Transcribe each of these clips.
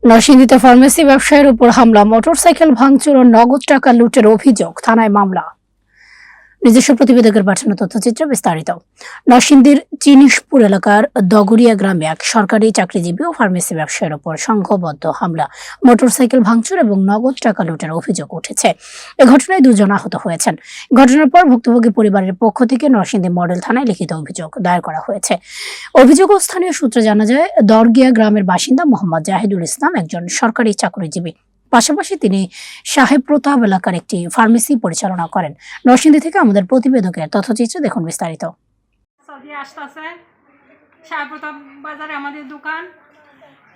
নরসিংদীতে ফার্মেসি ব্যবসায়ীর উপর হামলা, মোটরসাইকেল ভাঙচুর ও নগদ টাকা লুটের অভিযোগ, থানায় মামলা। নিজস্ব প্রতিবেদকের পাঠানো তথ্যচিত্র বিস্তারিত। নরসিংদীর চিনিশপুর এলাকার দগরিয়া গ্রামে এক সরকারি চাকরিজীবী ও ফার্মেসি ব্যবসায়ীর উপর সংঘবদ্ধ হামলা, মোটরসাইকেল ভাঙচুর এবং নগদ টাকা লুটের অভিযোগ উঠেছে। এ ঘটনায় দুজন আহত হয়েছেন। ঘটনার পর ভুক্তভোগী পরিবারের পক্ষ থেকে নরসিংদী মডেল থানায় লিখিত অভিযোগ দায়ের করা হয়েছে। অভিযোগ ও স্থানীয় সূত্রে জানা যায়, দরগিয়া গ্রামের বাসিন্দা মোহাম্মদ জাহিদুল ইসলাম একজন সরকারি চাকরিজীবী। পাশাপাশি তিনি সাহেব প্রতাপ এলাকার একটি ফার্মেসি পরিচালনা করেন। নরসিংদী থেকে আমাদের প্রতিবেদকের তথ্যচিত্র দেখুন বিস্তারিত। সাহেব প্রতাপ বাজারে আমাদের দোকান,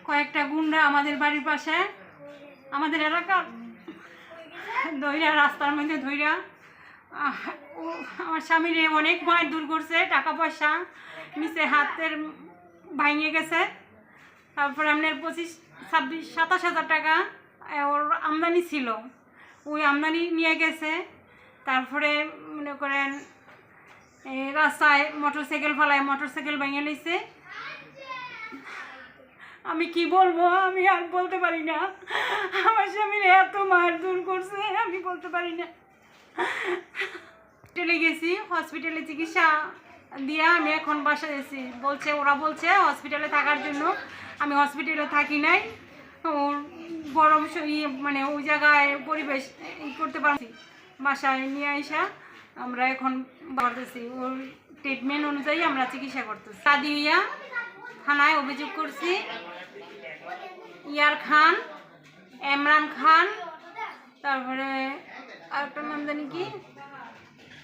কয়েকটা গুন্ডা আমাদের বাড়ির পাশে, আমাদের এলাকা ধইরা রাস্তার মধ্যে ধইরা আমার স্বামীর অনেক মায়ের দূর করছে, টাকা পয়সা নিচে হাতের ভাঙিয়ে গেছে। তারপরে আপনার 25-27 টাকা ওর আমদানি ছিল, ওই আমদানি নিয়ে গেছে। তারপরে মনে করেন রাস্তায় মোটরসাইকেল ফেলায় মোটরসাইকেল ভেঙে নিয়েছে। আমি কি বলবো, আমি আর বলতে পারি না। আমার স্বামীর এত মার দূর করছে, আমি বলতে পারি না। হসপিটালে গেছি, হসপিটালে চিকিৎসা দিয়ে আমি এখন বাসায় এসেছি। ওরা বলছে হসপিটালে থাকার জন্য। আমি হসপিটালে থাকি নাই, ওর গরম মানে ওই জায়গায় পরিবেশ করতে পারছি। বাসায় নিয়ে আসা আমরা এখন বাড়তেছি, ওর ট্রিটমেন্ট অনুযায়ী আমরা চিকিৎসা করতেছি। কাদিয়া থানায় অভিযোগ করছি। ইয়ার খান, এমরান খান, তারপরে আরেকটার নাম জানি কি,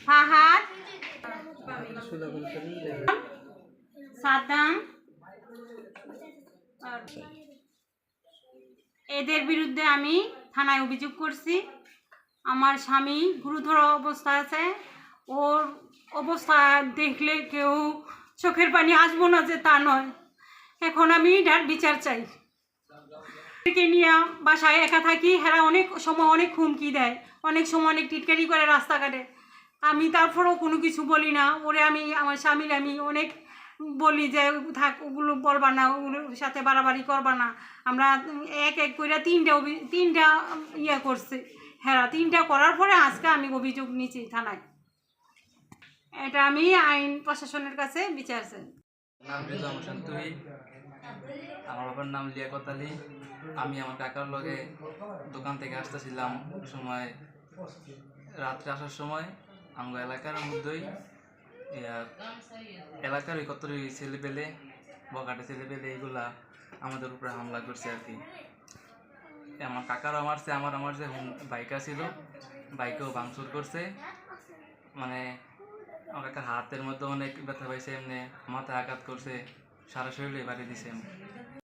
ফাহাদ, সাদ্দাম, এদের বিরুদ্ধে আমি থানায় অভিযোগ করছি। আমার স্বামী গুরুতর অবস্থায় আছে, ওর অবস্থা দেখলে কেউ চোখের পানি আসবো না যে তা নয়। এখন আমি এটার বিচার চাই। নিয়ে বাসায় একা থাকি, হেরা অনেক সময় অনেক হুমকি দেয়, অনেক সময় অনেক টিটকারি করে রাস্তাঘাটে। আমি তারপরেও কোনো কিছু বলি না। ওরে আমি আমার স্বামীর আমি অনেক বলি যে থাক, ওগুলো বলবা না, ওগুলোর সাথে বাড়াবাড়ি করবা না। আমরা এক এক করে তিনটা ইয়ে করছি। হ্যাঁ, 3টা করার পরে আজকে আমি অভিযোগ নিয়েছি থানায়। এটা আমি আইন প্রশাসনের কাছে বিচার চাই। নাম রেজাম হোসেন তুই, আমার বাবার নাম লিয়াকত আলী। আমি আমার কাকার লগে দোকান থেকে আসতেছিলাম, সময় রাত্রে আসার সময় আমার এলাকার মধ্যেই এলাকার ওই কত ছেলেপেলে, বকাটে ছেলেপেলে এইগুলা আমাদের উপরে হামলা করছে আর কি। আমার কাকারও মারছে, আমার যে বাইকা ছিল বাইকেও ভাঙচুর করছে। মানে আমার কাকার হাতের মধ্যে অনেক ব্যথা পাইছে, এমনি মাথায় আঘাত করছে, সারা শরীরে বাড়ি দিছে।